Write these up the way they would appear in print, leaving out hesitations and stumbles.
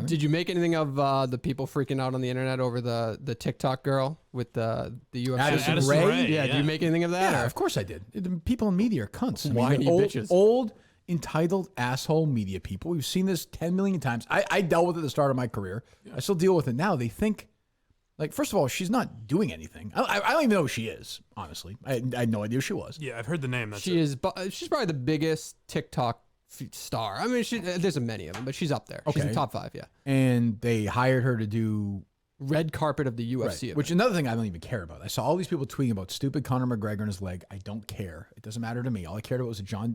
Did you make anything of the people freaking out on the internet over the TikTok girl with the UFC? Addison Rae? Yeah, did you make anything of that? Yeah, of course I did. The people in media are cunts. Whiny bitches. Old, entitled, asshole media people. We've seen this 10 million times. I dealt with it at the start of my career. Yeah. I still deal with it now. They think, like, first of all, she's not doing anything. I don't even know who she is, honestly. I had no idea who she was. Yeah, I've heard the name. She's probably the biggest TikTok star. I mean, there's many of them, but she's up there. Okay. She's in top 5, yeah. And they hired her to do red carpet of the UFC right. event. Which another thing I don't even care about. I saw all these people tweeting about stupid Conor McGregor and his leg. I don't care. It doesn't matter to me. All I cared about was John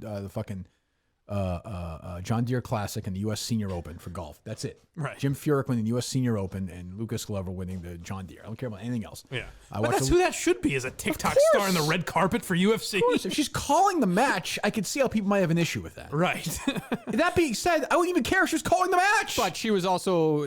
Deere Classic and the U.S. Senior Open for golf. That's it. Right. Jim Furyk winning the U.S. Senior Open and Lucas Glover winning the John Deere. I don't care about anything else. Yeah. But that's who that should be, is a TikTok star on the red carpet for UFC. Of course. If she's calling the match, I could see how people might have an issue with that. Right. That being said, I wouldn't even care if she was calling the match. But she was also,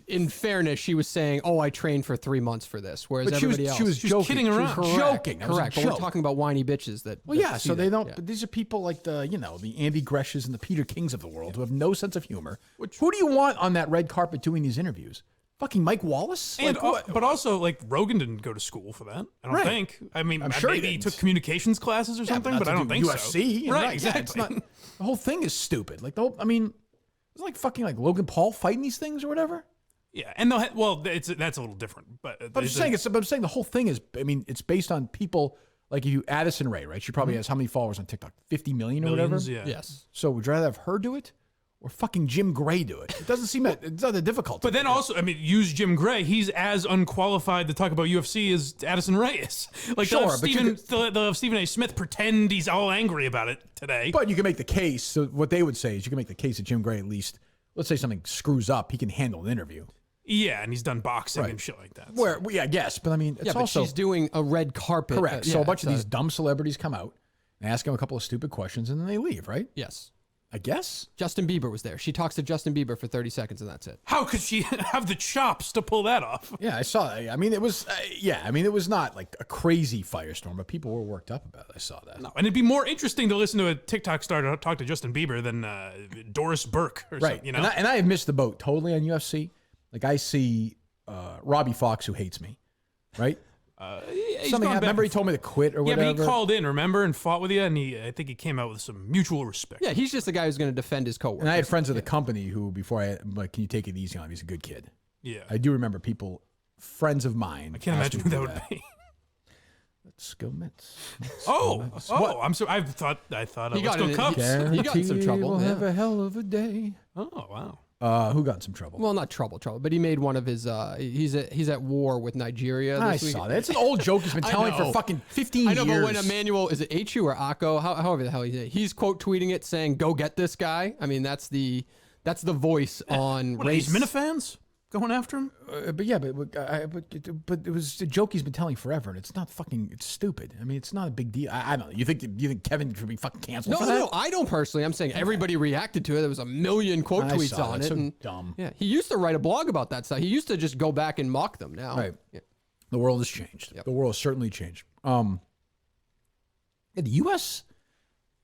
in fairness, she was saying, "Oh, I trained for 3 months for this," whereas everybody else, she was joking. Kidding around. She was joking. Correct. But we're talking about whiny bitches that. Well, yeah. So they don't. Yeah. But these are people like the Andy Greshes and the Peter Kings of the world who have no sense of humor. Who do you want on that red carpet doing these interviews? Fucking Mike Wallace? And but also, like, Rogan didn't go to school for that. I don't think. I mean, I'm sure maybe he took communications classes or something, but I don't think UFC, so. Right, exactly. Yeah, the whole thing is stupid. Like, it's like fucking like Logan Paul fighting these things or whatever. Yeah, and that's a little different. But I'm saying the whole thing is, it's based on people like Addison Rae, right? She probably has how many followers on TikTok? 50 million or whatever? Yeah. Yes. So would you rather have her do it? Or fucking Jim Gray do it. It doesn't seem it's not that difficult. But then also, I mean, use Jim Gray. He's as unqualified to talk about UFC as Addison Rae is. Like, sure, they'll have Stephen A. Smith pretend he's all angry about it today. But you can make the case. So what they would say is you can make the case that Jim Gray, at least, let's say something screws up, he can handle an interview. Yeah, and he's done boxing and shit like that. Where, I guess, but I mean, it's also she's doing a red carpet. Correct. So a bunch of these dumb celebrities come out and ask him a couple of stupid questions, and then they leave, right? Yes. I guess. Justin Bieber was there. She talks to Justin Bieber for 30 seconds and that's it. How could she have the chops to pull that off? Yeah, I saw that. I mean, it was, it was not like a crazy firestorm, but people were worked up about it. I saw that. No, and it'd be more interesting to listen to a TikTok star to talk to Justin Bieber than Doris Burke or something, you know? And I have missed the boat totally on UFC. Like, I see Robbie Fox, who hates me, right? Remember he told me to quit or whatever? Yeah, but he called in, remember, and fought with you, and I think he came out with some mutual respect. Yeah, he's just the guy who's going to defend his coworkers. And I had friends at the company who, before I'm like, can you take it easy on him? He's a good kid. Yeah. I do remember people, friends of mine. I can't imagine who that would be. Let's go Mets. I'm sorry. I thought let's go Cubs. He got in some trouble. We'll have a hell of a day. Oh, wow. Who got in some trouble? Well, not trouble, but he made one of his. He's at war with Nigeria. I saw that. It's an old joke he's been telling for fucking 15 years. I know, but when Emmanuel, is it Achu or Akko? However the hell he's quote tweeting it, saying "Go get this guy." I mean, that's the voice on race. These Minifans going after him? But it was a joke he's been telling forever, and it's not fucking. It's stupid. I mean, it's not a big deal. I don't know. You think Kevin should be fucking canceled? No, I don't personally. I'm saying everybody reacted to it. There was a million quote tweets on it. So dumb. Yeah, he used to write a blog about that stuff. He used to just go back and mock them. Now, right? Yeah. The world has changed. Yep. The world has certainly changed. The U.S.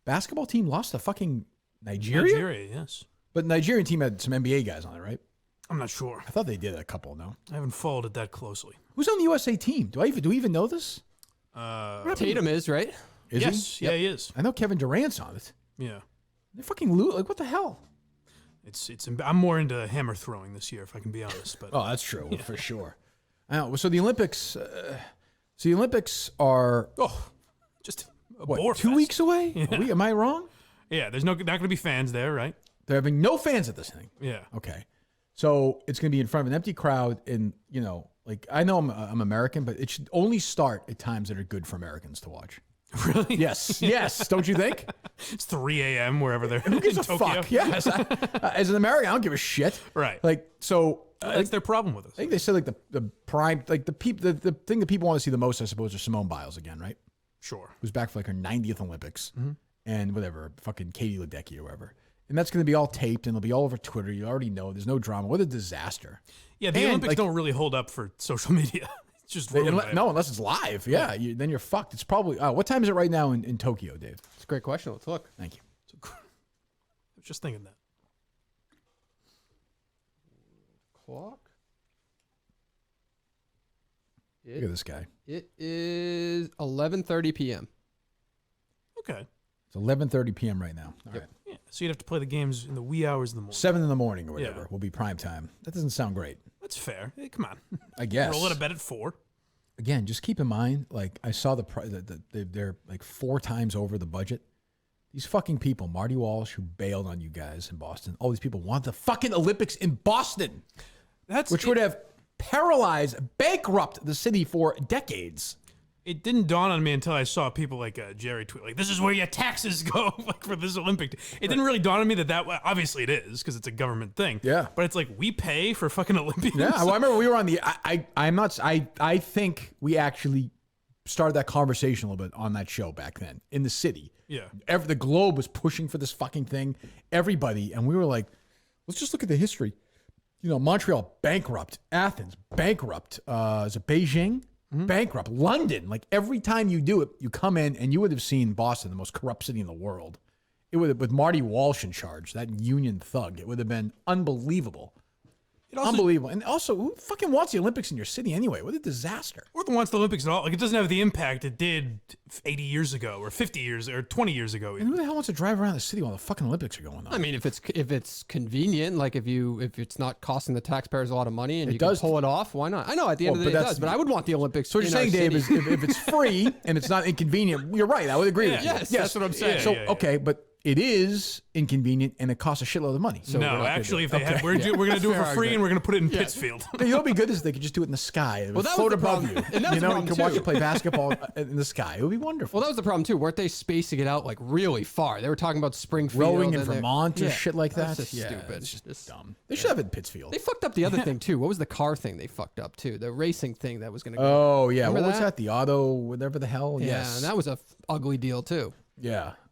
basketball team lost to fucking Nigeria. Nigeria, yes. But the Nigerian team had some NBA guys on it, right? I'm not sure. I thought they did a couple, no? I haven't followed it that closely. Who's on the USA team? Do we even know this? Tatum is, right? Is he? Yeah, he is. I know Kevin Durant's on it. Yeah. They're fucking like, what the hell? I'm more into hammer throwing this year, if I can be honest. But that's true, for sure. I know. So the Olympics, are just what, 2 weeks away? Yeah. Am I wrong? Yeah, there's not going to be fans there, right? They're having no fans at this thing. Yeah. Okay. So it's going to be in front of an empty crowd, and like I know I'm American, but it should only start at times that are good for Americans to watch. Really? Yes. Don't you think? It's 3 a.m. wherever they're. Who gives in a Tokyo. fuck? Yes. As an American, I don't give a shit. Right. Like so. That's their problem with us. I think they said like the prime, like the thing that people want to see the most, I suppose, are Simone Biles again, right? Sure. Who's back for like her 90th Olympics, and whatever, fucking Katie Ledecky or whatever. And that's going to be all taped, and it'll be all over Twitter. You already know. There's no drama. What a disaster. Yeah, the Olympics don't really hold up for social media. It's just unless it's live. Yeah, then you're fucked. It's probably what time is it right now in Tokyo, Dave? It's a great question. Let's look. Thank you. I was just thinking that. clock. Look at this guy. It is 11:30 p.m. Okay. It's 11:30 p.m. right now. All right. Yeah. So you'd have to play the games in the wee hours of the morning. 7 in the morning or whatever Yeah. will be prime time. That doesn't sound great. That's fair. Hey, come on. I guess. Roll out of bed at 4. Again, just keep in mind, like I saw they're like 4 times over the budget. These fucking people, Marty Walsh, who bailed on you guys in Boston. All these people want the fucking Olympics in Boston, which would have paralyzed, bankrupt the city for decades. It didn't dawn on me until I saw people like Jerry tweet, like, this is where your taxes go like for this Olympic. It didn't really dawn on me that obviously it is because it's a government thing. Yeah. But it's like we pay for fucking Olympians. Yeah, well, I remember we were on the. I think we actually started that conversation a little bit on that show back then in the city. Yeah. The globe was pushing for this fucking thing. Everybody, and we were like, let's just look at the history. You know, Montreal bankrupt, Athens bankrupt, is it Beijing? Bankrupt, London. Like every time you do it, you come in and you would have seen Boston, the most corrupt city in the world. It would have, with Marty Walsh in charge, that union thug. It would have been unbelievable. Unbelievable. And also, who fucking wants the Olympics in your city anyway? What a disaster. Or wants the Olympics at all. Like, it doesn't have the impact it did 80 years ago or 50 years or 20 years ago. And who the hell wants to drive around the city while the fucking Olympics are going on? I mean, if it's convenient, like if it's not costing the taxpayers a lot of money and you does can pull it off, why not? I know at the end of the day it does, but I would want the Olympics. So what you're saying, Dave, is if it's free and it's not inconvenient, you're right. I would agree with you. Yes, that's what I'm saying. So, okay, but it is inconvenient and it costs a shitload of money. So no, actually, if they had, we're going to do it for free and we're going to put it in Pittsfield. You know what would be good is they could just do it in the sky. It would float above you. And you know, you can watch you play basketball in the sky. It would be wonderful. Well, that was the problem too. Weren't they spacing it out like really far? They were talking about Springfield, rowing in Vermont or shit like that. That's just stupid. It's just dumb. They should have it in Pittsfield. They fucked up the other thing too. What was the car thing they fucked up too? The racing thing that was going to go. Oh yeah, Remember what was that? The auto, whatever the hell. Yeah, Yes, and that was a ugly deal too. Yeah.